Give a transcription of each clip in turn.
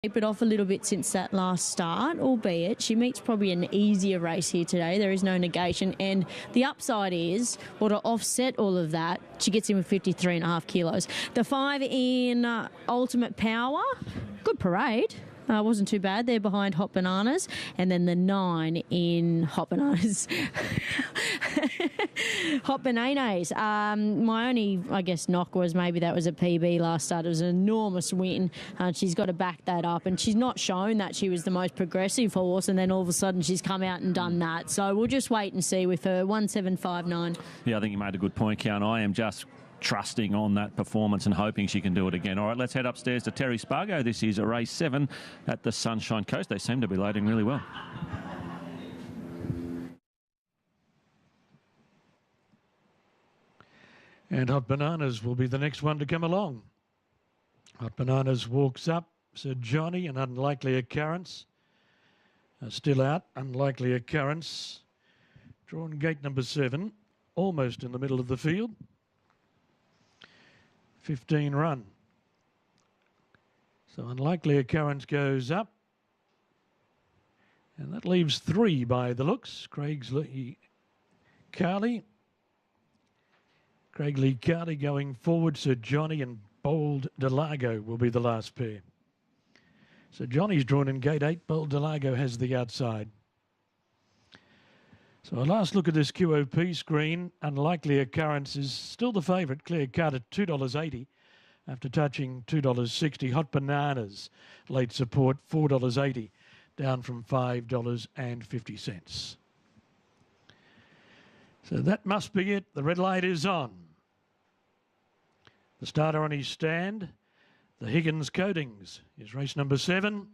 It off a little bit since that last start, albeit she meets probably an easier race here today. There is no negation, and the upside is, well, to offset all of that, she gets in with 53.5 kilos. The 5 in Ultimate Power, good parade. Wasn't too bad there behind Hot Bananas. And then the 9 in Hot Bananas. Hot Bananas. My only, I guess, knock was maybe that was a PB last start. It was an enormous win. She's got to back that up. And she's not shown that she was the most progressive horse. And then all of a sudden she's come out and done that. So we'll just wait and see with her 1759. Yeah, I think you made a good point, Kian. I am just trusting on that performance and hoping she can do it again. All right, let's head upstairs to Terry Spargo. This is a race 7 at the Sunshine Coast. They seem to be loading really well. And Hot Bananas will be the next one to come along. Hot Bananas walks up. Sir Johnny, an unlikely occurrence. Still out, unlikely occurrence. Drawn gate number 7, almost in the middle of the field. 15 run. So unlikely occurrence goes up. And that leaves 3 by the looks. Craig Lee Carley going forward. Sir Johnny and Bold Delago will be the last pair. So Johnny's drawn in gate 8. Bold Delago has the outside. So a last look at this QOP screen. Unlikely occurrence is still the favourite. Clear cut at $2.80 after touching $2.60. Hot Bananas, late support, $4.80, down from $5.50. So that must be it. The red light is on. The starter on his stand, the Higgins Coatings, is race number 7.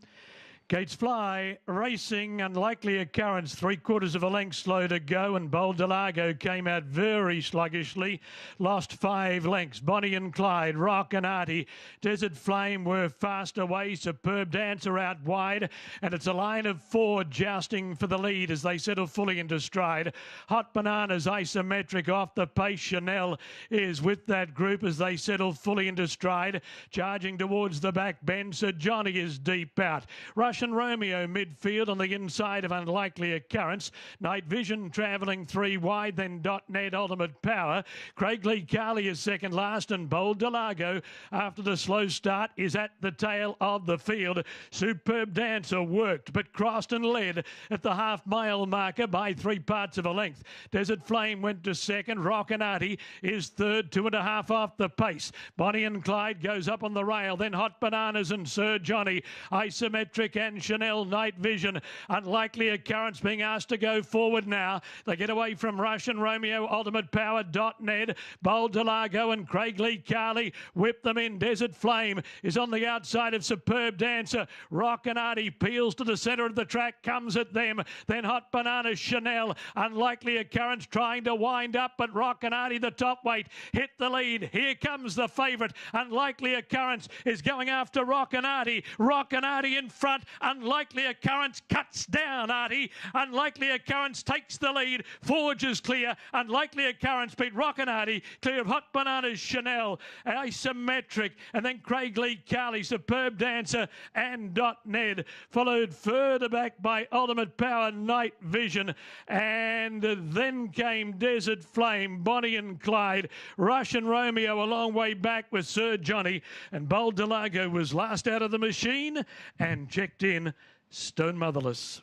Gates Fly, racing, unlikely occurrence, 3/4 of a length slow to go, and Bold Delago came out very sluggishly, lost 5 lengths. Bonnie and Clyde, Rock and Artie, Desert Flame were fast away, Superb Dancer out wide, and it's a line of 4 jousting for the lead as they settle fully into stride. Hot Bananas, isometric off the pace. Chanel is with that group as they settle fully into stride, charging towards the back bend. Sir Johnny is deep out. Russian Romeo midfield on the inside of unlikely occurrence. Night Vision travelling 3 wide, then .net Ultimate Power. Craig Lee Carley is second last, and Bold Delago, after the slow start, is at the tail of the field. Superb Dancer worked but crossed and led at the half-mile marker by 3 parts of a length. Desert Flame went to second. Rockinati is third, 2.5 off the pace. Bonnie and Clyde goes up on the rail, then Hot Bananas and Sir Johnny. Isometric and Chanel, Night Vision. Unlikely occurrence being asked to go forward now. They get away from Russian Romeo, Ultimate Power, .net. Bold Delago and Craig Lee Carley whip them in. Desert Flame is on the outside of Superb Dancer. Rockinati peels to the centre of the track, comes at them. Then Hot Banana, Chanel. Unlikely occurrence trying to wind up, but Rockinati, the top weight, hit the lead. Here comes the favourite. Unlikely occurrence is going after Rockinati. Rockinati in front. Unlikely occurrence cuts down Artie. Unlikely occurrence takes the lead. Forge is clear. Unlikely occurrence beat Rockinati. Clear of Hot Bananas, Chanel. Isometric. And then Craig Lee Carley, Superb Dancer and .net. Followed further back by Ultimate Power, Night Vision. And then came Desert Flame, Bonnie and Clyde. Russian Romeo a long way back with Sir Johnny. And Bold Delago was last out of the machine and checked in Stone Motherless.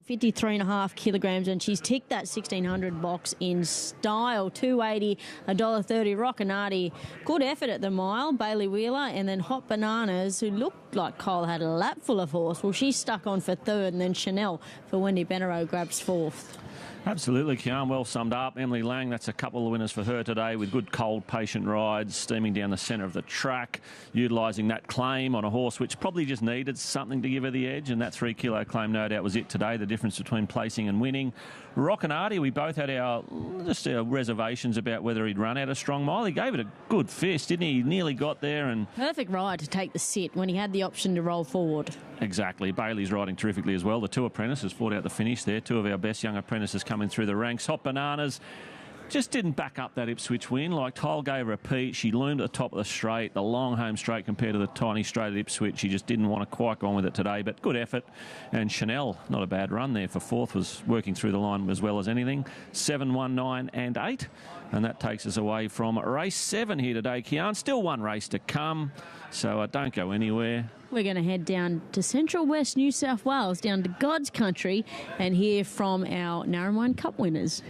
53.5 kilograms, and she's ticked that 1600 box in style. $2.80, $1.30. Rockinati, good effort at the mile. Bailey Wheeler, and then Hot Bananas, who looked like Cole had a lap full of horse. Well, she's stuck on for third, and then Chanel for Wendy Benero grabs fourth. Absolutely, Kian. Well summed up. Emily Lang, that's a couple of winners for her today with good, cold, patient rides, steaming down the centre of the track, utilising that claim on a horse which probably just needed something to give her the edge, and that 3 kilo claim no doubt was it today, the difference between placing and winning. Rockinati, we both had our reservations about whether he'd run out a strong mile. He gave it a good fist, didn't he? He nearly got there. And perfect ride to take the sit when he had the option to roll forward. Exactly. Bailey's riding terrifically as well. The 2 apprentices fought out the finish there. 2 of our best young apprentices coming through the ranks. Hot Bananas just didn't back up that Ipswich win. Like, Toll gave her a peat. She loomed at the top of the straight, the long home straight compared to the tiny straight at Ipswich. She just didn't want to quite go on with it today, but good effort. And Chanel, not a bad run there for fourth, was working through the line as well as anything. 7, 1, 9 and 8. And that takes us away from race 7 here today, Kian. Still one race to come, so don't go anywhere. We're going to head down to central west New South Wales, down to God's country, and hear from our Narromine Cup winners.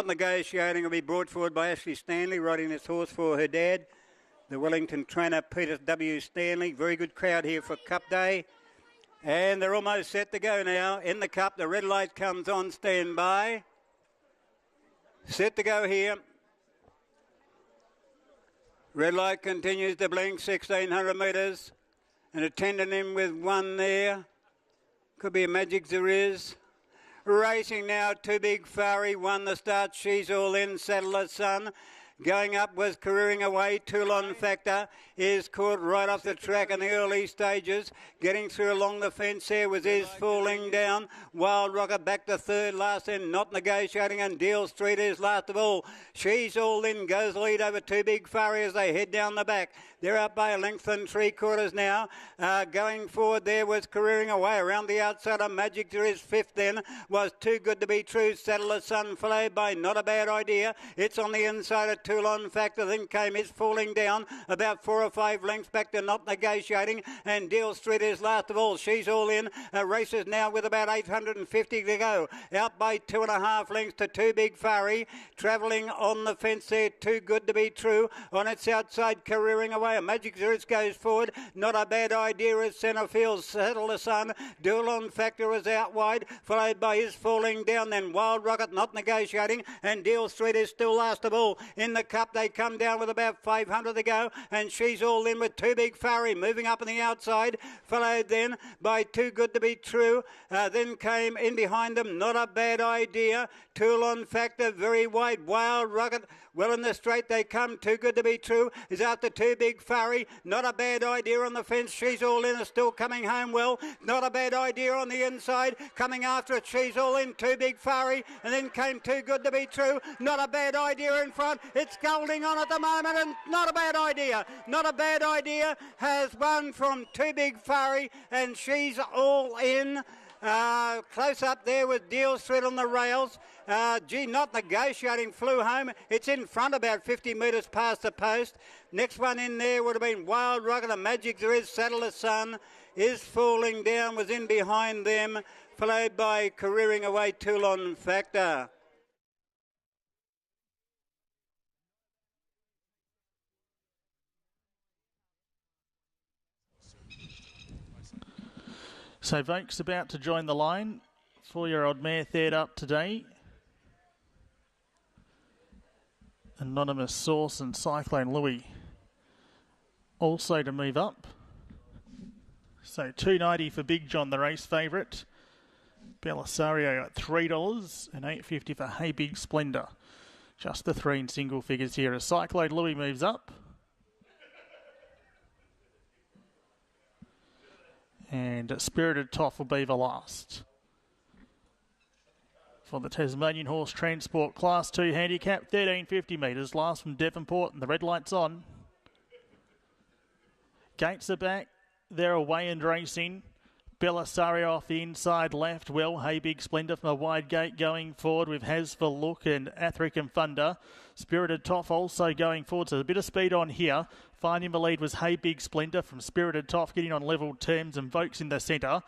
Negotiating will be brought forward by Ashley Stanley, riding this horse for her dad, the Wellington trainer Peter W. Stanley. Very good crowd here for Cup Day. And they're almost set to go now. In the Cup, the red light comes on, stand by. Set to go here. Red light continues to blink, 1,600 metres. And attending him with one there. Could be a Magic Zeriz. Racing now, Too Big Furry won the start. She's All In, Saddler Sun. Going up was Careering Away. Toulon Factor is caught right off the track in the early stages. Getting through along the fence there was Is Falling Down. Wild Rocket back to third, last in, Not Negotiating, and Deal Street is last of all. She's All In goes lead over Two Big Furry as they head down the back. They're up by a length and 3/4 now. Going forward there was Careering Away. Around the outside of Magic There Is fifth then was Too Good To Be True. Saddle the Sun followed by Not a Bad Idea. It's on the inside of Toulon Factor. Then came Is Falling Down. About 4 or 5 lengths back to Not Negotiating. And Deal Street is last of all. She's All In. Races now with about 850 to go. Out by 2.5 lengths to Two Big Furry. Travelling on the fence there. Too Good To Be True. On its outside, Careering Away. Magic Zeus goes forward. Not a Bad Idea as centre field. Settle the Sun. Toulon Factor is out wide. Followed by Is Falling Down. Then Wild Rocket Not Negotiating. And Deal Street is still last of all. In the cup they come down with about 500 to go. And She's All In with Two Big Furry moving up on the outside. Followed then by Too Good To Be True. Then came in behind them Not a Bad Idea. Toulon Factor very wide. Wild Rocket well in the straight they come. Too Good To Be True is after Two Big Furry. Not a Bad Idea on the fence. She's All In is still coming home well. Not a Bad Idea on the inside. Coming after it. She's All In. Two Big Furry. And then came Too Good To Be True. Not a Bad Idea in front. It's holding on at the moment and Not a Bad Idea. Not a Bad Idea has won from Two Big Furry and She's All In. Close up there with Deal Street on the rails. Not Negotiating flew home. It's in front about 50 metres past the post. Next one in there would have been Wild Rocket. The Magic There Is Saddle the Sun. Is Falling Down was in behind them. Followed by Careering Away Toulon Factor. So Vokes about to join the line. 4-year-old mare third up today. Anonymous Source and Cyclone Louis also to move up. So $2.90 for Big John, the race favourite. Belisario at $3 and $8.50 for Hey Big Splendour. Just the 3 in single figures here as Cyclone Louis moves up. And Spirited Toff will be the last. For the Tasmanian Horse Transport Class 2 handicap, 1350 metres. Last from Devonport and the red light's on. Gates are back. They're away and racing. Belisario off the inside left. Well, Hey Big Splendour from a wide gate going forward with Has for Look and Athric and Thunder. Spirited Toff also going forward, so there's a bit of speed on here. Finding the lead was Hey Big Splendour from Spirited Toff getting on level terms and Vokes in the centre.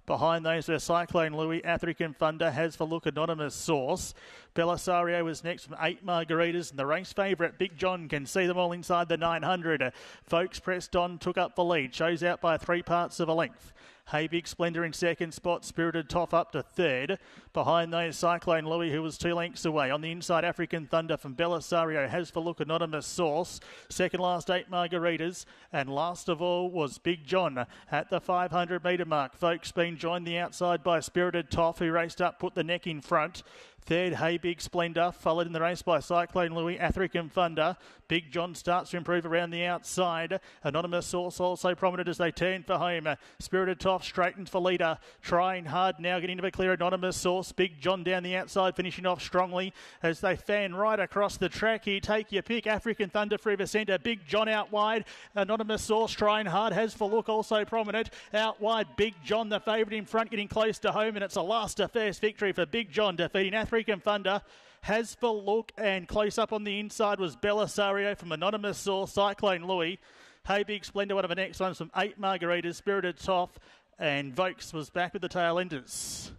Behind those were Cyclone Louis, Athric and Thunder, Has for Look, Anonymous Source. Belisario was next from 8 Margaritas, and the race favourite, Big John, can see them all inside the 900. Vokes pressed on, took up the lead, shows out by 3 parts of a length. Hey Big Splendour in second spot, Spirited Toff up to third. Behind those, Cyclone Louis, who was 2 lengths away. On the inside, African Thunder from Belisario, Has for Look, Anonymous Source. Second last, 8 Margaritas. And last of all was Big John at the 500 metre mark. Vokes being joined the outside by Spirited Toff, who raced up, put the neck in front. Third, Hey Big Splendour, followed in the race by Cyclone Louis, Athric and Thunder. Big John starts to improve around the outside. Anonymous Source also prominent as they turn for home. Spirited Toff straightens for leader, trying hard now, getting to be clear. Anonymous Source, Big John down the outside, finishing off strongly as they fan right across the track here. Take your pick, African Thunder through the centre. Big John out wide. Anonymous Source trying hard, Has for Look also prominent. Out wide, Big John, the favourite in front, getting close to home, and it's a last to first victory for Big John, defeating Athric and Thunder. Has for Look, and close up on the inside was Belisario from Anonymous Source, Cyclone Louis. Hey Big Splendour, one of the next ones from 8 Margaritas, Spirited Toff, and Vokes was back with the tail enders.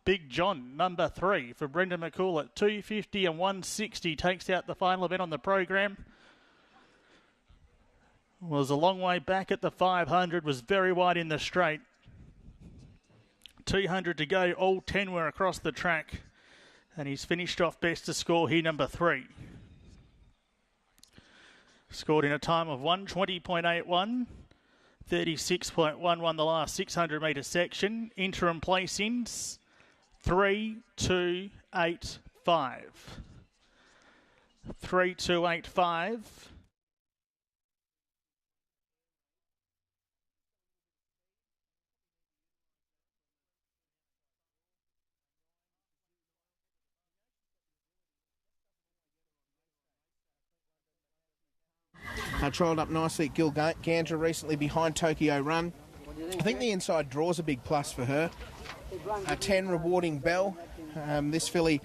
Big John, number 3 for Brendan McCool at $2.50 and $1.60 takes out the final event on the program. Was a long way back at the 500, was very wide in the straight. 200 to go, all 10 were across the track. And he's finished off best to score here, number 3. Scored in a time of 1:20.81, 36.11 the last 600 metre section. Interim placings, 3, 2, 8, 5. 3-2-8-5. Trialled up nicely at Gilgandra recently behind Tokyo Run. I think the inside draw's a big plus for her. 10 Rewarding Bell. This filly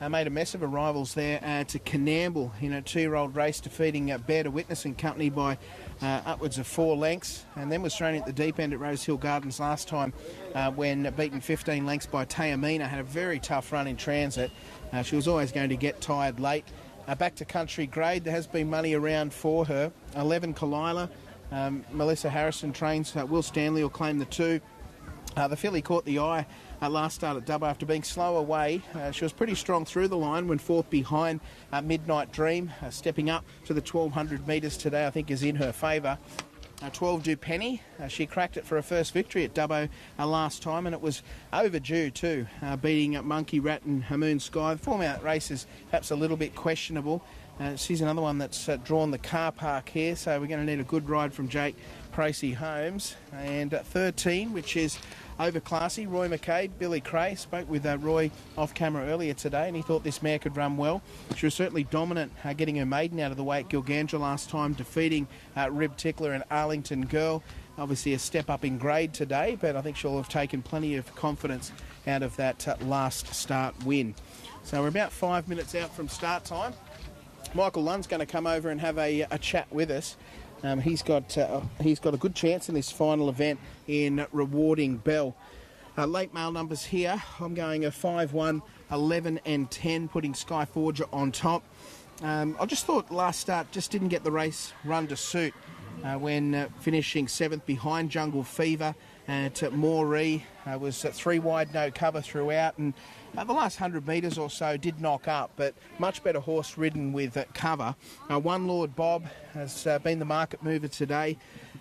made a mess of her rivals there to Canamble in a 2-year-old race, defeating Bear to Witness and company by upwards of 4 lengths, and then was thrown at the deep end at Rose Hill Gardens last time when beaten 15 lengths by Tayamina. Had a very tough run in transit. She was always going to get tired late. Back to country grade, there has been money around for her. 11 Kalila. Melissa Harrison trains. Will Stanley will claim the 2. The filly caught the eye last start at Dubbo after being slow away. She was pretty strong through the line when 4th behind Midnight Dream. Stepping up to the 1200 metres today, I think, is in her favour. 12 Dupenny. She cracked it for her first victory at Dubbo last time, and it was overdue too, beating Monkey Rat and Hamoon Sky. The form out race is perhaps a little bit questionable. She's another one that's drawn the car park here, so we're going to need a good ride from Jake Pracey Holmes. And 13, which is over classy, Roy McCabe. Billy Cray spoke with Roy off camera earlier today, and he thought this mare could run well. She was certainly dominant, getting her maiden out of the way at Gilgandra last time, defeating Rib Tickler and Arlington Girl. Obviously a step up in grade today, but I think she'll have taken plenty of confidence out of that last start win. So we're about 5 minutes out from start time. Michael Lund's going to come over and have a chat with us. He's got a good chance in this final event in Rewarding Bell. Late mail numbers here. I'm going a 5-1, 11 and 10, putting Sky Forger on top. I just thought last start just didn't get the race run to suit when finishing 7th behind Jungle Fever. To Moree was 3 wide, no cover throughout, and the last 100 metres or so did knock up, but much better horse ridden with cover. One Lord Bob has been the market mover today.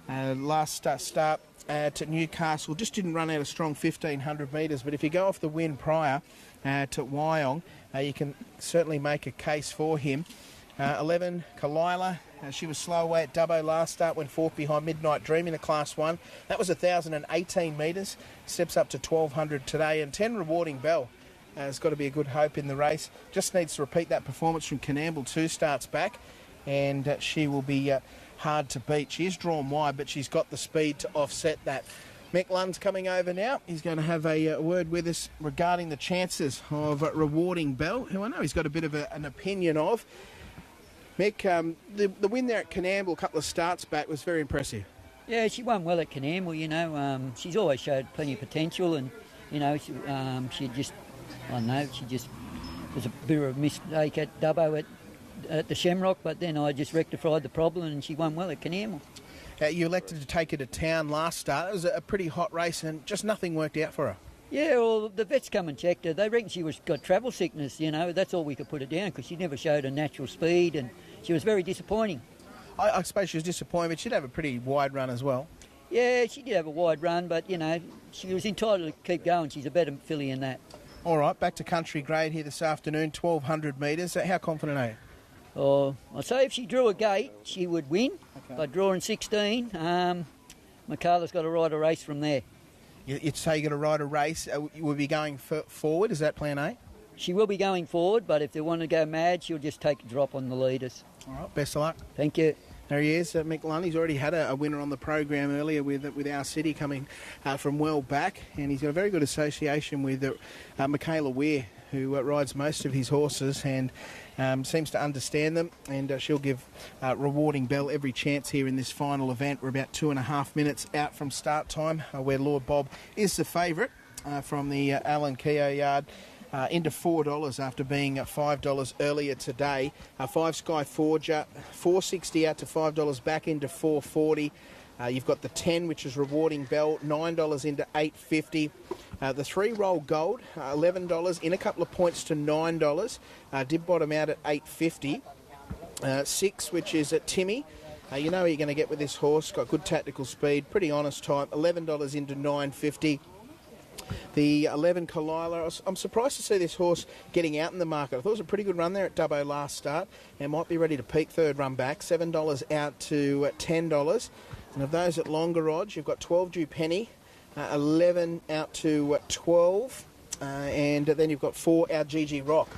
Last start to Newcastle just didn't run out a strong 1,500 metres, but if you go off the win prior to Wyong, you can certainly make a case for him. 11 Kalila. She was slow away at Dubbo last start, went 4th behind Midnight Dream in a Class 1. That was 1,018 metres, steps up to 1,200 today. And 10 Rewarding Bell has got to be a good hope in the race. Just needs to repeat that performance from Canamble 2 starts back, and she will be hard to beat. She is drawn wide, but she's got the speed to offset that. Mick Lund's coming over now. He's going to have a word with us regarding the chances of Rewarding Bell, who I know he's got a bit of an opinion of. Mick, the win there at Canamble a couple of starts back was very impressive. Yeah, she won well at Canamble, you know. She's always showed plenty of potential, and, you know, she just was a bit of a mistake at Dubbo at the Shamrock, but then I just rectified the problem and she won well at Canamble. You elected to take her to town last start. It was a pretty hot race and just nothing worked out for her. Yeah, well, the vets come and checked her. They reckon she got travel sickness, you know. That's all we could put her down because she never showed a natural speed and she was very disappointing. I suppose she was disappointed, but she'd have a pretty wide run as well. Yeah, she did have a wide run, but, you know, she was entitled to keep going. She's a better filly than that. All right, back to country grade here this afternoon, 1,200 metres. How confident are you? Oh, I'd say if she drew a gate, she would win. Okay. By drawing 16, Michaela's got to ride a race from there. You'd say you're going to ride a race. You will be going forward. Is that plan A? She will be going forward, but if they want to go mad, she'll just take a drop on the leaders. All right, best of luck. Thank you. There he is, Mick Lund. He's already had a winner on the program earlier with our city coming from well back, and he's got a very good association with Michaela Weir, who rides most of his horses and seems to understand them, and she'll give Rewarding Bell every chance here in this final event. We're about 2.5 minutes out from start time, where Lord Bob is the favourite from the Alan Keogh yard. Into $4 after being $5 earlier today. 5 Sky Forger, $4.60 out to $5 back into $4.40. You've got the 10, which is Rewarding Bell, $9 into $8.50. The 3 Roll Gold, $11 in a couple of points to $9. Did bottom out at $8.50. 6, which is at Timmy. You know what you're going to get with this horse. Got good tactical speed, pretty honest type. $11 into $9.50. The 11 Kalila, I'm surprised to see this horse getting out in the market. I thought it was a pretty good run there at Dubbo last start and might be ready to peak third run back. $7 out to $10. And of those at longer odds, you've got 12 Due Penny, 11 out to 12. And then you've got 4 Our GG Rock,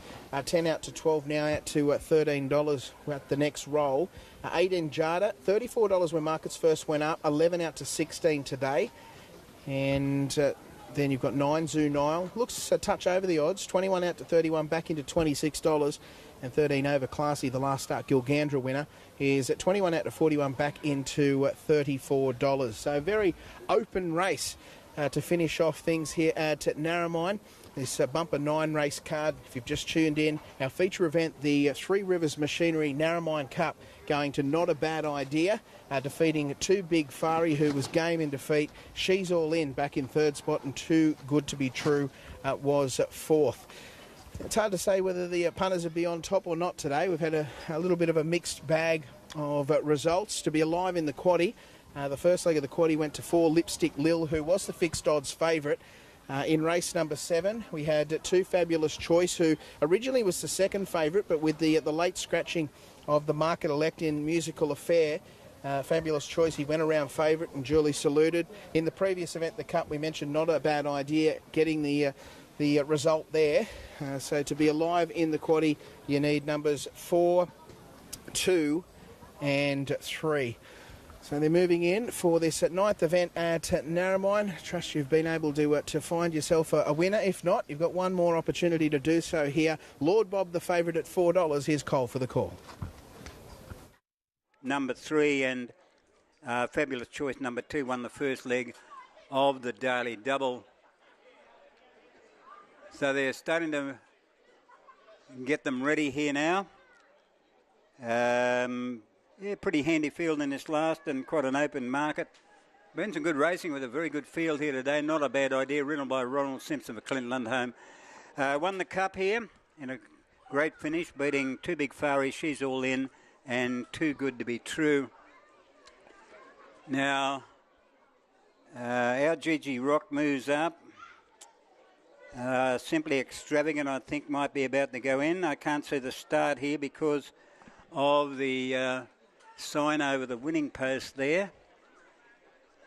10 out to 12 now, out to $13 at the next roll. 18 Jada, $34 when markets first went up, 11 out to 16 today. And then you've got 9 Zoo Nile, looks a touch over the odds, 21 out to 31, back into $26. And 13 Over Classy, the last start Gilgandra winner, is at 21 out to 41, back into $34. So very open race to finish off things here at Narromine. This bumper 9 race card, if you've just tuned in, our feature event, the Three Rivers Machinery Narromine Cup, going to Not a Bad Idea, defeating Too Big Fari, who was game in defeat. She's All In back in third spot, and Too Good to Be True was fourth. It's hard to say whether the punters will be on top or not today. We've had a little bit of a mixed bag of results. To be alive in the quaddie, the first leg of the quaddie went to 4 Lipstick Lil, who was the fixed odds favourite. In race number 7, we had 2 Fabulous Choice, who originally was the second favourite, but with the late scratching of the market elect in Musical Affair, Fabulous Choice, he went around favourite and duly saluted. In the previous event, the Cup, we mentioned Not a Bad Idea, getting the result there. So to be alive in the quaddie, you need numbers 4, 2 and 3. So they're moving in for this 9th event at Narromine. Trust you've been able to find yourself a winner. If not, you've got one more opportunity to do so here. Lord Bob, the favourite at $4. Here's Cole for the call. Number 3 and Fabulous Choice number 2 won the first leg of the Daily Double. So they're starting to get them ready here now. Yeah, pretty handy field in this last and quite an open market. Been some good racing with a very good field here today. Not a bad idea, ridden by Ronald Simpson for Clint Lundholm. Won the Cup here in a great finish, beating Too Big Fari, She's All In, and Too Good to Be True. Now, our GG Rock moves up. Simply Extravagant, I think, might be about to go in. I can't see the start here because of the sign over the winning post there.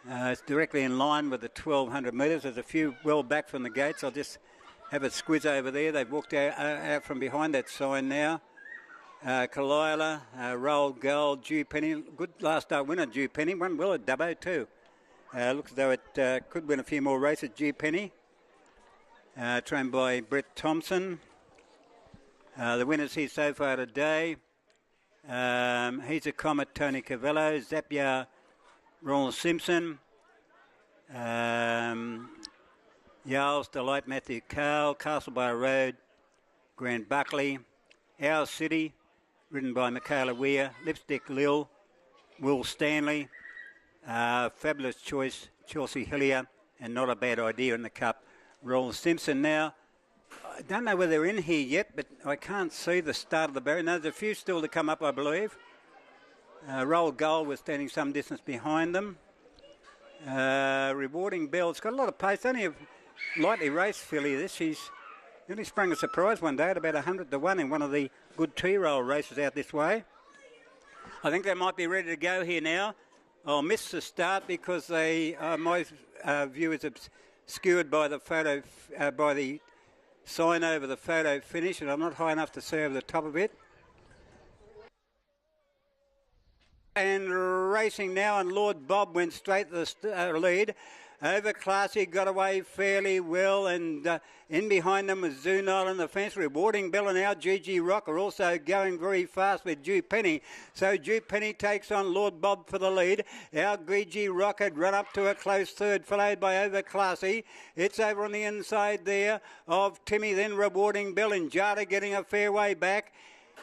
It's directly in line with the 1,200 metres. There's a few well back from the gates. I'll just have a squiz over there. They've walked out from behind that sign now. Kalila, Roll Gold, Due Penny. Good last start winner, Due Penny. Won well at Dubbo too. Looks as though it could win a few more races, Due Penny. Trained by Brett Thompson. The winners here so far today. He's a Comet, Tony Cavallo, Zapier, Ronald Simpson, Yarls, Delight, Matthew Carl, Castlebar Road, Grant Buckley, Our City, ridden by Michaela Weir, Lipstick Lil, Will Stanley, Fabulous Choice, Chelsea Hillier, and Not a Bad Idea in the Cup, Ronald Simpson. Now, I don't know whether they're in here yet, but I can't see the start of the barrier. No, there's a few still to come up, I believe. Roll Gold was standing some distance behind them. Rewarding Bell, it's got a lot of pace. Only a lightly raced filly, this. She's really sprung a surprise one day at about 100 to 1 in one of the good T-roll races out this way. I think they might be ready to go here now. I'll miss the start because my view is obscured by the photo, by the sign over the photo finish, and I'm not high enough to see over the top of it. And racing now, and Lord Bob went straight to the lead. Over Classy got away fairly well, and in behind them was Zunile in the fence. Rewarding Bell and Our GG Rock are also going very fast with Due Penny. So Due Penny takes on Lord Bob for the lead. Our GG Rock had run up to a close third, followed by Over Classy. It's over on the inside there of Timmy, then Rewarding Bell, and Jada getting a fair way back.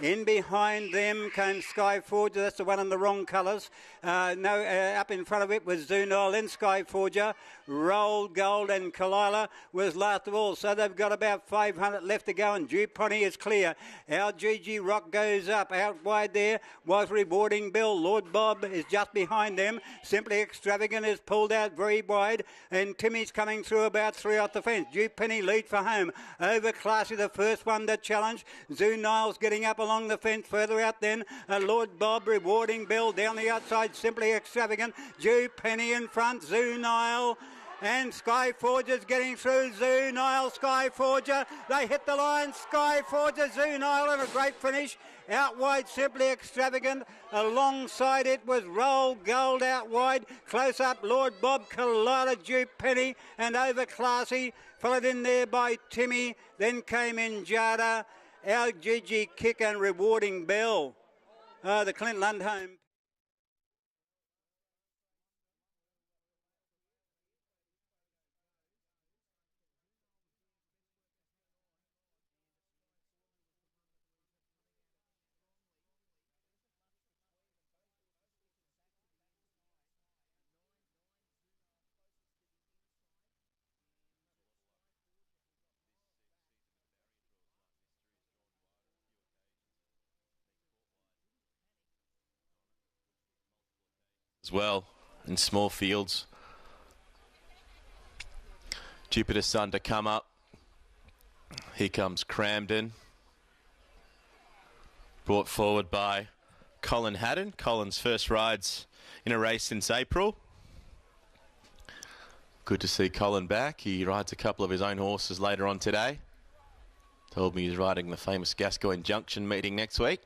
In behind them came Skyforger. That's the one in the wrong colours. Up in front of it was Zunol, then Skyforger. Roll Gold and Kalila was last of all. So they've got about 500 left to go, and Duponi is clear. Our GG Rock goes up. Out wide there was Rewarding Bill. Lord Bob is just behind them. Simply Extravagant is pulled out very wide, and Timmy's coming through about 3 off the fence. Duponi lead for home. Overclassy, the first one to challenge. Zunol's getting up along the fence. Further out then, Lord Bob, Rewarding Bill down the outside. Simply Extravagant. Duponi in front. Zunile. And Skyforger's getting through. Zunile, Skyforger. They hit the line. Skyforger, Zunile, and a great finish. Out wide, Simply Extravagant. Alongside it was Roll Gold out wide. Close up, Lord Bob, Kalila, Dupeni, and Overclassy. Followed in there by Timmy. Then came in Jada, our GG Kick, and Rewarding Bell. The Clint Lundholm. As well in small fields. Jupiter Sun to come up. Here comes Cramden. Brought forward by Colin Haddon. Colin's first rides in a race since April. Good to see Colin back. He rides a couple of his own horses later on today. Told me he's riding the famous Gascoyne Junction meeting next week.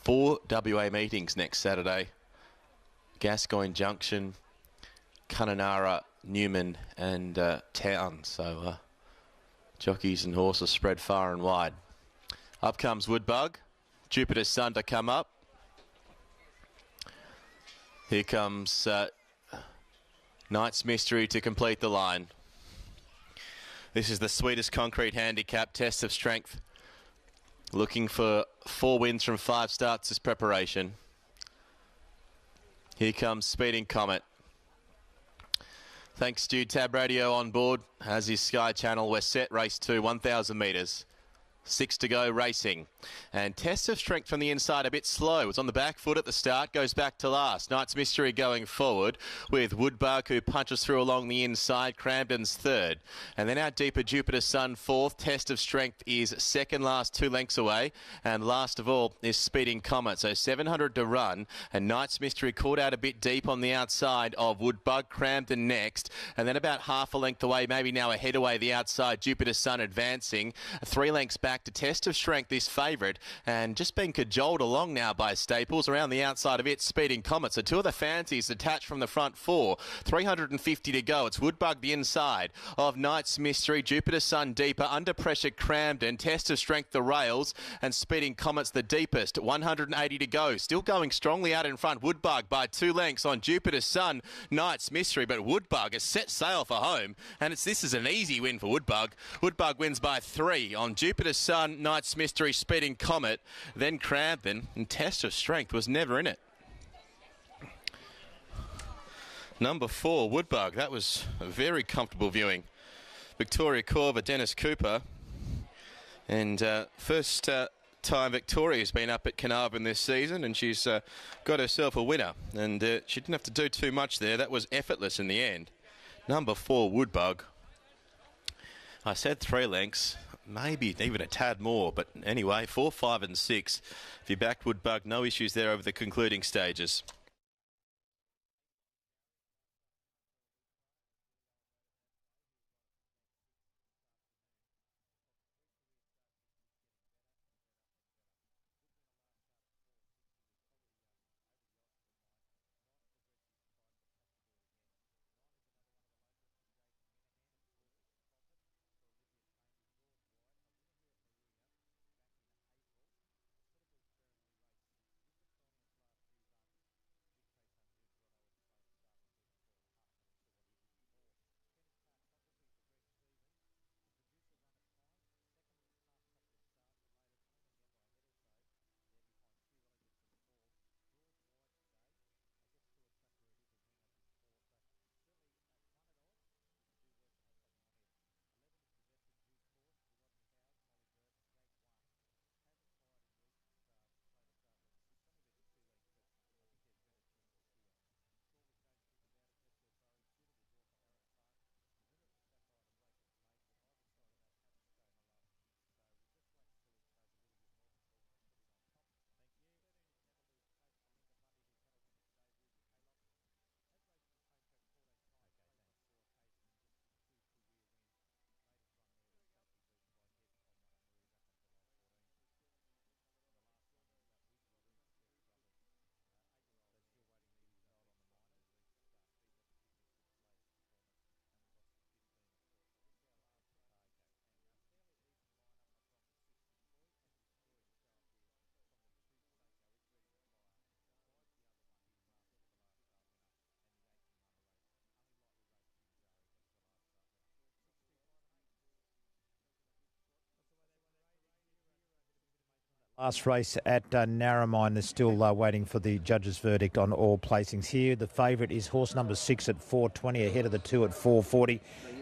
4 WA meetings next Saturday. Gascoyne Junction, Kununurra, Newman and Town. So jockeys and horses spread far and wide. Up comes Woodbug. Jupiter Sun to come up. Here comes Knight's Mystery to complete the line. This is the sweetest concrete handicap test of strength. Looking for 4 wins from 5 starts this preparation. Here comes Speeding Comet. Thanks to Tab Radio on board. Has his Sky Channel. We're set, race 2, 1,000 metres. 6 to go racing. And test of strength from the inside a bit slow. It's on the back foot at the start, goes back to last. Knight's Mystery going forward with Woodbug, who punches through along the inside. Cramden's third. And then out deeper, Jupiter Sun fourth. Test of strength is second last, 2 lengths away. And last of all is Speeding Comet. So 700 to run. And Knight's Mystery caught out a bit deep on the outside of Woodbug. Cramden next. And then about half a length away, maybe now a head away the outside. Jupiter Sun advancing. 3 lengths back to Test of Strength, this favourite, and just being cajoled along now by Staples. Around the outside of it, Speeding Comet. So 2 of the fancies attached from the front 4. 350 to go. It's Woodbug the inside of Knight's Mystery. Jupiter Sun deeper. Under pressure, Cramden. Test of Strength, the rails, and Speeding Comet's the deepest. 180 to go. Still going strongly out in front. Woodbug by 2 lengths on Jupiter Sun, Knight's Mystery, but Woodbug has set sail for home, and this is an easy win for Woodbug. Woodbug wins by 3 on Jupiter Sun, Knight's Mystery, Speeding Comet, then Cramden, and Test of Strength was never in it. Number 4, Woodbug. That was a very comfortable viewing. Victoria Corver, Dennis Cooper, and first time Victoria's been up at Carnarvon this season, and she's got herself a winner, and she didn't have to do too much there. That was effortless in the end. Number 4, Woodbug. I said 3 lengths. Maybe even a tad more, but anyway, 4, 5 and 6. If you backed Woodbug, no issues there over the concluding stages. Last race at Narromine. They're still waiting for the judge's verdict on all placings here. The favourite is horse number 6 at 4.20, ahead of the 2 at 4.40.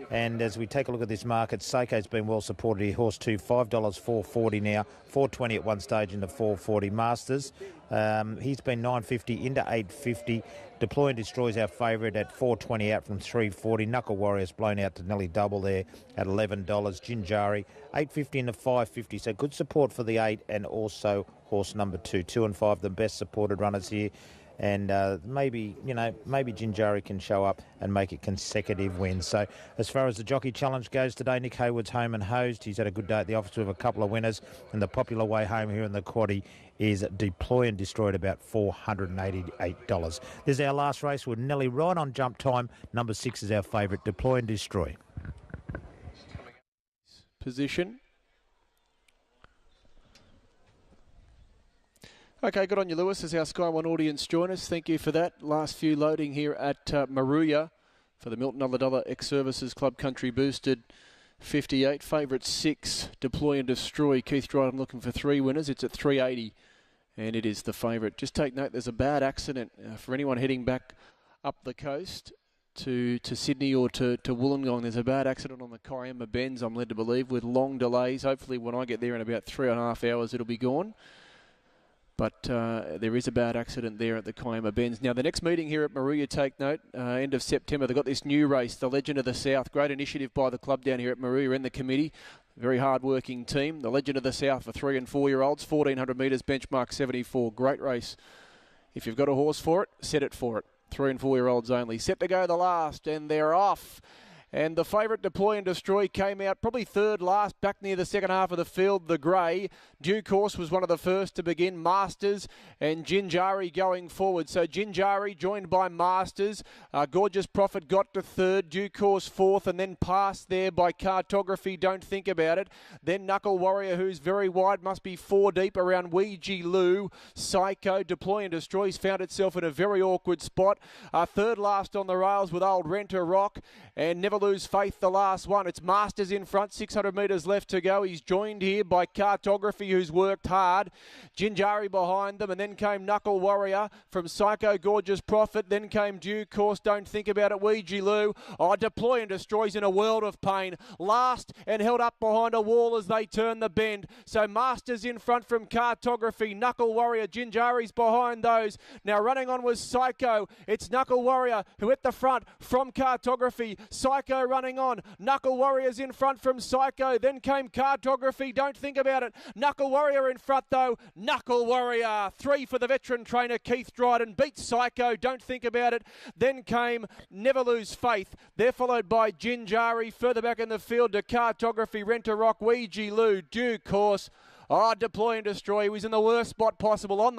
And as we take a look at this market, Seiko's been well supported here. Horse 2, $5, 4.40 now, 4.20 at one stage into 4.40. Masters, he's been 9.50 into 8.50. Deploy and Destroy's our favourite at 4.20 out from 3.40. Knuckle Warrior's blown out to nearly double there at $11. Jinjari, 8.50 into 5.50. So good support for the 8 and also horse number 2. 2 and 5, the best supported runners here. And maybe Jinjari can show up and make it consecutive wins. So as far as the Jockey Challenge goes today, Nick Hayward's home and hosed. He's had a good day at the office with a couple of winners. And the popular way home here in the quaddie is Deploy and Destroy at about $488. This is our last race. We're nearly right on jump time. Number 6 is our favourite, Deploy and Destroy. Position. Okay, good on you, Lewis, as our Sky One audience join us. Thank you for that. Last few loading here at Moruya for the Milton Ulladulla Ex-Services Club Country Boosted 58. Favourite 6, Deploy and Destroy. Keith Dryden looking for 3 winners. It's at 380, and it is the favourite. Just take note, there's a bad accident for anyone heading back up the coast to Sydney or to Wollongong. There's a bad accident on the Kiama Bends, I'm led to believe, with long delays. Hopefully when I get there in about 3.5 hours, it'll be gone. But there is a bad accident there at the Kiama Bends. Now, the next meeting here at Moruya, take note, end of September, they've got this new race, the Legend of the South. Great initiative by the club down here at Moruya and the committee. Very hard-working team. The Legend of the South for 3 and 4-year-olds, 1,400 metres, benchmark 74. Great race. If you've got a horse for it, set it for it. 3 and 4-year-olds only. Set to go the last, and they're off. And the favourite, Deploy and Destroy, came out probably third last, back near the second half of the field. The grey, Due Course was one of the first to begin. Masters and Jinjari going forward. So Jinjari joined by Masters. Gorgeous Prophet got to third. Due Course fourth, and then passed there by Cartography. Don't think about it. Then Knuckle Warrior, who's very wide, must be 4 deep around Ouija Lou. Psycho, Deploy and Destroy's found itself in a very awkward spot. Third last on the rails with Old Renter Rock, and Never Lose Faith, the last one. It's Masters in front, 600 metres left to go. He's joined here by Cartography, who's worked hard. Jinjari behind them, and then came Knuckle Warrior from Psycho, Gorgeous Prophet. Then came Due Course, Don't Think About It, Ouija Lou. Deploy and Destroy's in a world of pain. Last and held up behind a wall as they turn the bend. So Masters in front from Cartography. Knuckle Warrior, Jinjari's behind those. Now running on was Psycho. It's Knuckle Warrior who at the front from Cartography. Psycho running on. Knuckle Warrior's in front from Psycho. Then came Cartography. Don't think about it. Knuckle Warrior in front though. Knuckle Warrior. 3 for the veteran trainer Keith Dryden. Beats Psycho. Don't think about it. Then came Never Lose Faith. They're followed by Jinjari. Further back in the field to Cartography, Renter Rock, Ouija Lou, Due Course. Deploy and Destroy. He was in the worst spot possible on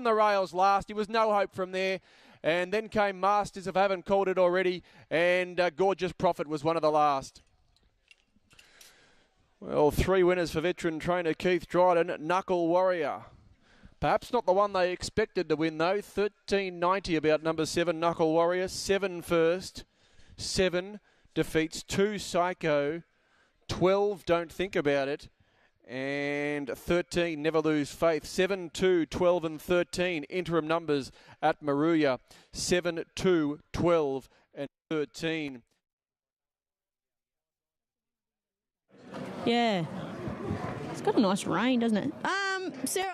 the rails last. He was no hope from there. And then came Masters, if I haven't called it already, and Gorgeous Prophet was one of the last. Well, 3 winners for veteran trainer Keith Dryden. Knuckle Warrior. Perhaps not the one they expected to win, though. 13.90 about number 7, Knuckle Warrior. 7 first. 7 defeats 2 Psycho. 12 Don't Think About It. And 13, Never Lose Faith. 7, 2, 12 and 13 interim numbers at Moruya. 7, 2, 12 and 13. Yeah. It's got a nice rain, doesn't it? Sarah...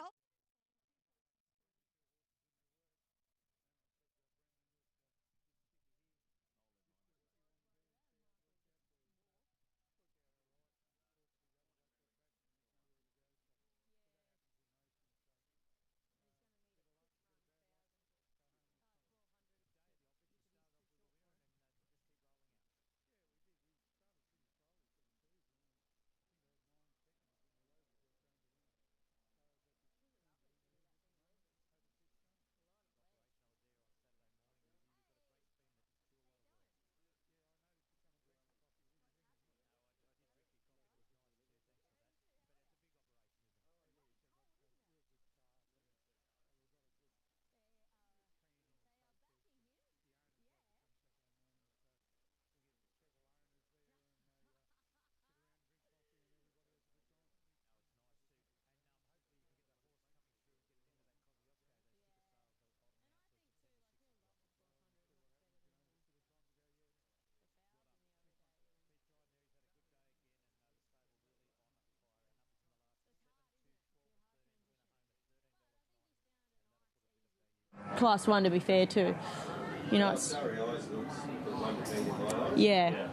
Class 1, to be fair, too. You know, it's... Yeah.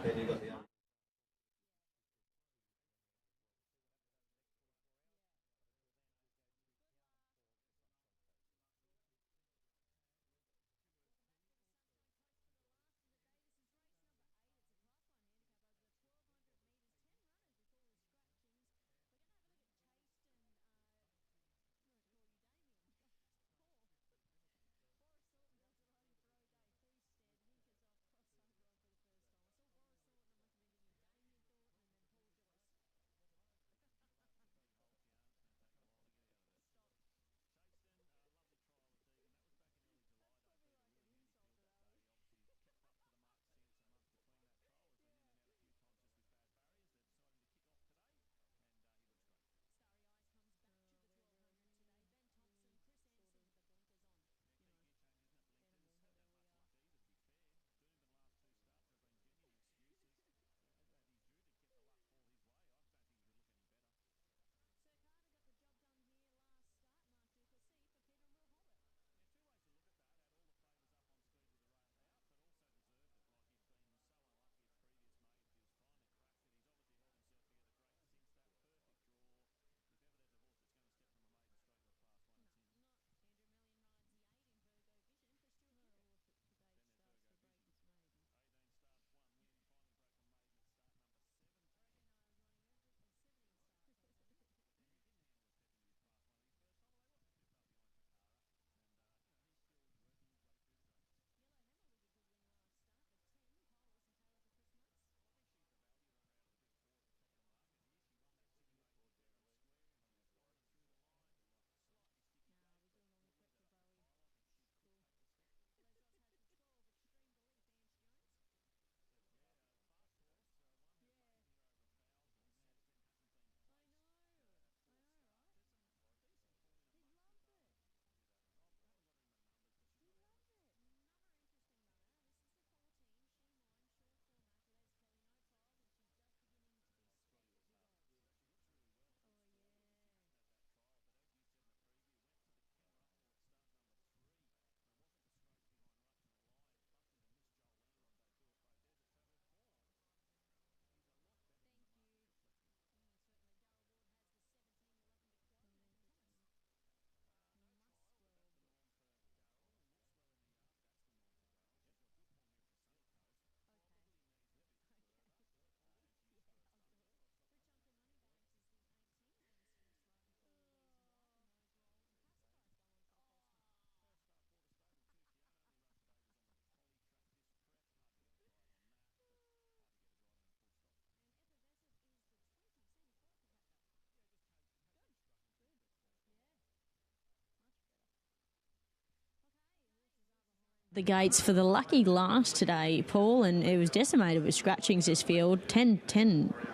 The gates for the lucky last today, Paul, and it was decimated with scratchings this field. 10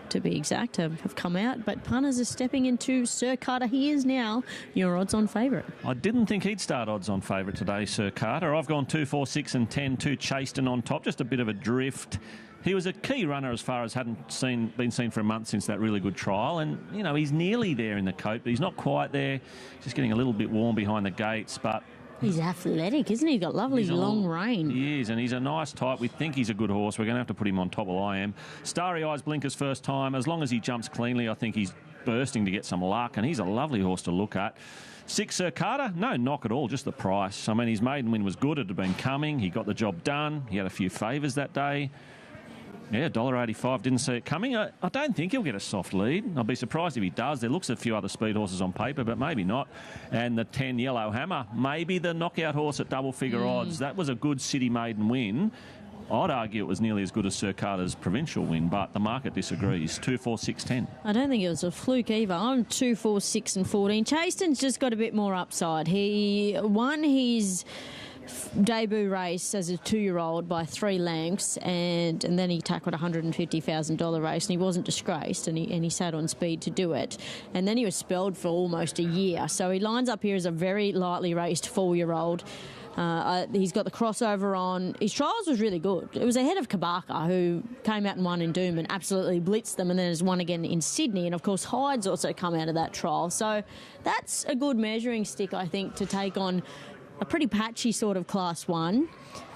to be exact have come out, but punters are stepping into Sir Carter. He is now your odds-on favourite. I didn't think he'd start odds-on favourite today, Sir Carter. I've gone 2, 4, 6 and 10, 2 Chaston on top, just a bit of a drift. He was a key runner as far as hadn't been seen for a month since that really good trial, and, you know, he's nearly there in the coat, but he's not quite there. Just getting a little bit warm behind the gates, but... He's athletic, isn't he? He's got lovely long rein. He is, and he's a nice type. We think he's a good horse. We're going to have to put him on top. Well, I am. Starry Eyes Blinkers first time. As long as he jumps cleanly, I think he's bursting to get some luck, and he's a lovely horse to look at. 6 Sir Carter, no knock at all, just the price. I mean, his maiden win was good. It had been coming. He got the job done. He had a few favours that day. Yeah, $1.85, didn't see it coming. I don't think he'll get a soft lead. I'll be surprised if he does. There looks a few other speed horses on paper, but maybe not. And the 10 Yellow Hammer, maybe the knockout horse at double-figure odds. That was a good city maiden win. I'd argue it was nearly as good as Sir Carter's provincial win, but the market disagrees. 2, 4, 6, 10. I don't think it was a fluke either. I'm 2, 4, 6 and 14. Chaston's just got a bit more upside. He won his debut race as a 2-year-old by 3 lengths, and then he tackled a $150,000 race, and he wasn't disgraced, and he sat on speed to do it. And then he was spelled for almost a year. So he lines up here as a very lightly raced 4-year-old. He's got the crossover on. His trials was really good. It was ahead of Kabaka, who came out and won in Doom and absolutely blitzed them, and then has won again in Sydney. And, of course, Hyde's also come out of that trial. So that's a good measuring stick, I think, to take on a pretty patchy sort of Class 1.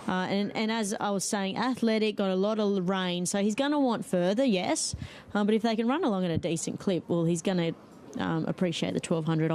And as I was saying, athletic, got a lot of range, so he's going to want further, yes. But if they can run along at a decent clip, well, he's going to appreciate the 1200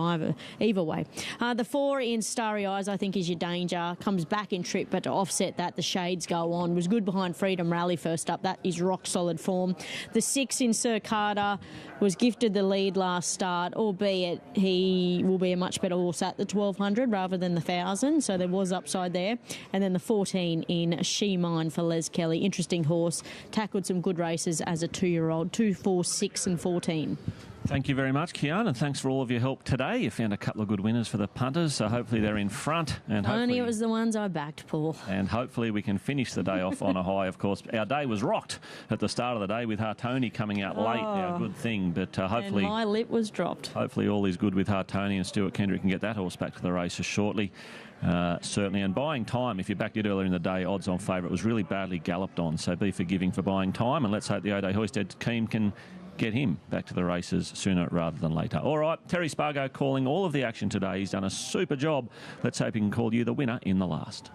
either way. The 4 in Starry Eyes, I think, is your danger. Comes back in trip, but to offset that, the shades go on. Was good behind Freedom Rally first up. That is rock solid form. The 6 in Sir Carter was gifted the lead last start, albeit he will be a much better horse at the 1200 rather than the 1000, so there was upside there. And then the 14 in She Mine for Les Kelly. Interesting horse. Tackled some good races as a 2-year-old. 2, 4, 6 and 14. Thank you very much, Kian, and thanks for all of your help today. You found a couple of good winners for the punters, so hopefully they're in front. And only it was the ones I backed, Paul. And hopefully we can finish the day off on a high, of course. Our day was rocked at the start of the day with Hartoni coming out late. Now, good thing, but hopefully... And my lip was dropped. Hopefully all is good with Hartoni, and Stuart Kendrick can get that horse back to the races shortly. Certainly, and buying time, if you backed it earlier in the day, odds on favourite was really badly galloped on, so be forgiving for buying time, and let's hope the O'Day Hoisted team can get him back to the races sooner rather than later. All right, Terry Spargo calling all of the action today. He's done a super job. Let's hope he can call you the winner in the last.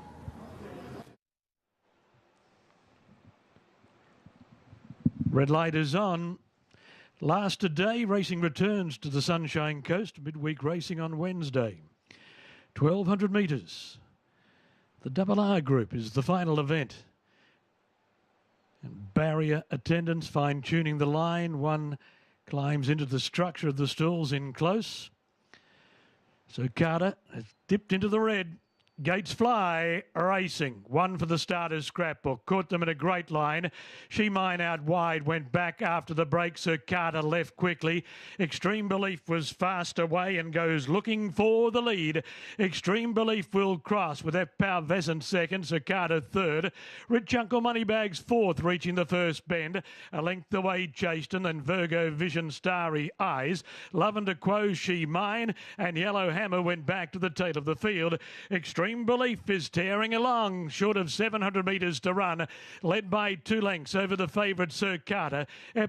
Red light is on. Last today, racing returns to the Sunshine Coast. Midweek racing on Wednesday. 1,200 metres. The Double R Group is the final event. And barrier attendants fine-tuning the line. One climbs into the structure of the stalls in close. So Carter has dipped into the red. Gates Fly racing. 1 for the starter's scrapbook. Caught them in a great line. She Mine out wide. Went back after the break. Sir Carter left quickly. Extreme Belief was fast away and goes looking for the lead. Extreme Belief will cross with F. Power Vesant second. Sir Carter third. Rich Uncle Moneybags fourth, reaching the first bend. A length away Chaston and Virgo Vision Starry Eyes. Lavender Quo She Mine and Yellow Hammer went back to the tail of the field. Extreme Belief is tearing along, short of 700 metres to run, led by 2 lengths over the favourite Sir Carter.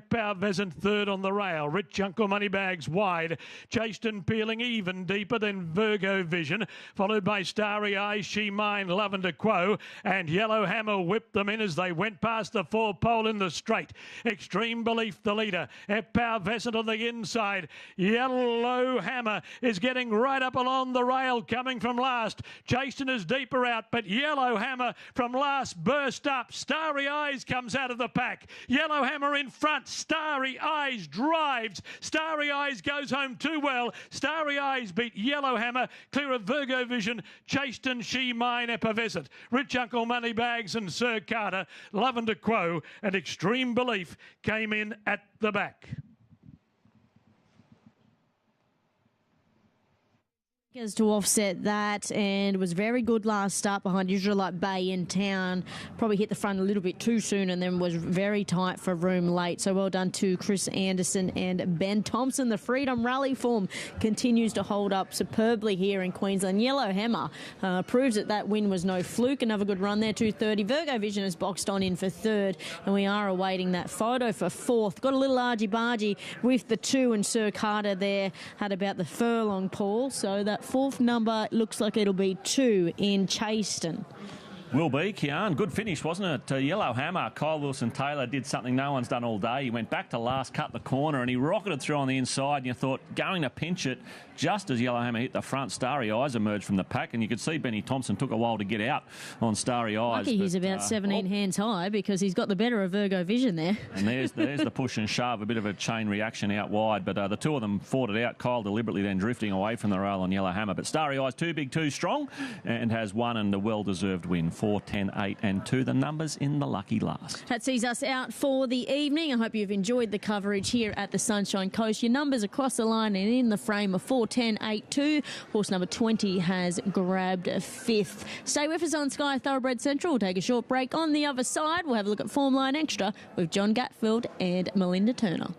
Power Vesant third on the rail. Rich Uncle Moneybags wide. Chaston peeling even deeper than Virgo Vision, followed by Starry Eyes, She Mine, Lavender Quo, and Yellow Hammer whipped them in as they went past the 4 pole in the straight. Extreme Belief the leader. Power Vesant on the inside. Yellow Hammer is getting right up along the rail, coming from last. Chaston is deeper out, but Yellow Hammer from last burst up. Starry Eyes comes out of the pack. Yellow Hammer in front. Starry Eyes drives. Starry Eyes goes home too well. Starry Eyes beat Yellow Hammer, clear of Virgo Vision, Chaston, She Mine, Effervescent. Rich Uncle Moneybags and Sir Carter, Lavender Quo and Extreme Belief came in at the back. To offset that, and was very good last start behind Israelite Bay in town. Probably hit the front a little bit too soon and then was very tight for room late. So well done to Chris Anderson and Ben Thompson. The Freedom Rally form continues to hold up superbly here in Queensland. Yellow Hammer proves that win was no fluke. Another good run there, 2:30. Virgo Vision is boxed on in for third, and we are awaiting that photo for fourth. Got a little argy-bargy with the 2, and Sir Carter there had about the furlong, Paul. So that fourth number looks like it'll be 2 in Chaston. Will be, Kian. Good finish, wasn't it? Yellow Hammer, Kyle Wilson-Taylor did something no one's done all day. He went back to last, cut the corner, and he rocketed through on the inside, and you thought, going to pinch it, just as Yellow Hammer hit the front, Starry Eyes emerged from the pack, and you could see Benny Thompson took a while to get out on Starry Eyes. Lucky he's about 17 hands high, because he's got the better of Virgo Vision there. And there's the push and shove, a bit of a chain reaction out wide, but the 2 of them fought it out. Kyle deliberately then drifting away from the rail on Yellow Hammer, but Starry Eyes too big, too strong, and has won, and a well-deserved win. 4, 10, 8 and 2, the numbers in the lucky last. That sees us out for the evening. I hope you've enjoyed the coverage here at the Sunshine Coast. Your numbers across the line and in the frame of 4, 10, 8, 2. Horse number 20 has grabbed 5th. Stay with us on Sky Thoroughbred Central. We'll take a short break. On the other side, we'll have a look at Form Line Extra with John Gatfield and Melinda Turner.